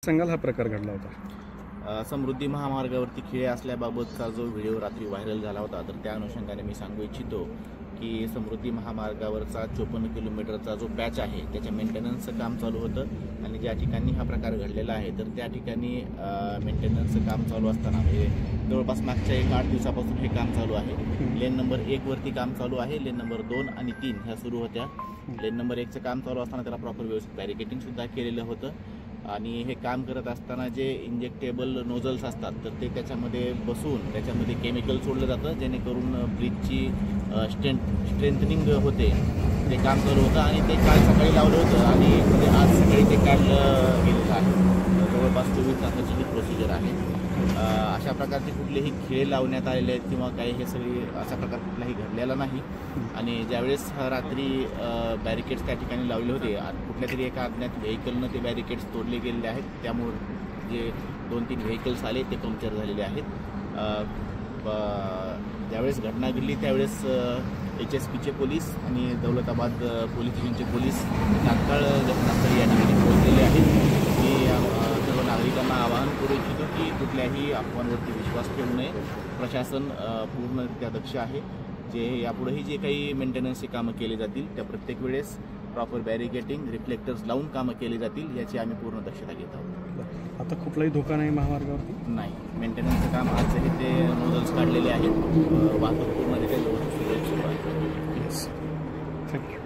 सांगाल हा प्रकार घडला होता? समृद्धी महामार्गावरती खिळे असल्याबाबतचा जो व्हिडिओ रात्री व्हायरल झाला होता, तर त्या अनुषंगाने मी सांगू इच्छितो की समृद्धी महामार्गावरचा 54 किलोमीटरचा जो पॅच आहे त्याच्या मेंटेनन्सचं काम चालू होतं आणि ज्या ठिकाणी हा प्रकार घडलेला आहे तर त्या ठिकाणी मेंटेनन्सचं काम चालू असताना म्हणजे जवळपास मागच्या 8 दिवसापासून हे काम चालू आहे। लेन नंबर 1 वरती काम चालू आहे, लेन नंबर 2 आणि 3 ह्या सुरू होत्या। लेन नंबर 1चं काम चालू असताना त्याला प्रॉपर व्यवस्थित बॅरिकेटिंग सुद्धा केलेलं होतं आणि हे काम करत असताना जे इंजेक्टेबल नोझल्स असतात तर ते त्याच्यामध्ये बसून त्याच्यामध्ये केमिकल सोडलं जातं जेणेकरून ब्रिजची स्ट्रेंथनिंग होते, ते काम चालू होतं आणि ते काल सकाळी लावलं होतं आणि म्हणजे आज सकाळी ते काढलं गेलेलं आहे। जवळपास 24 तासाची ही प्रोसिजर आहे। अशा प्रकारचे कुठलेही खेळ लावण्यात आलेले आहेत किंवा काही हे सगळी अशा प्रकार कुठलाही घडलेला नाही आणि ज्यावेळेस रात्री बॅरिकेड्स त्या ठिकाणी लावले होते कुठल्या तरी एका अज्ञात व्हेकलनं ते बॅरिकेड्स तोडले गेलेले आहेत, त्यामुळे जे 2-3 व्हेकल्स आले ते पंक्चर झालेले आहेत। ज्यावेळेस घटना घडली त्यावेळेस HSPचे पोलीस आणि दौलताबाद पोलीस स्टेशनचे पोलीस तात्काळ घटनास्थळी या ठिकाणी पोहोचलेले आहेत। मी सर्व नागरिकांना आवाहन करू इच्छितो की कुठल्याही अफवांवरती विश्वास ठेवू नये। प्रशासन पूर्णरित्या दक्ष आहे। जे यापुढेही जे काही मेंटेनन्सची कामं केली जातील त्या प्रत्येक वेळेस प्रॉपर बॅरिकेटिंग रिफ्लेक्टर्स लावून कामं केली जातील याची आम्ही पूर्ण दक्षता घेत आहोत। आता कुठलाही धोका नाही महामार्गावरती? नाही, मेंटेनन्सचं काम आजही ते नोझल्स काढलेले आहेत, वाहतूक पूर्णरित्या व्यवस्थित सुरू आहे। थँक्यू।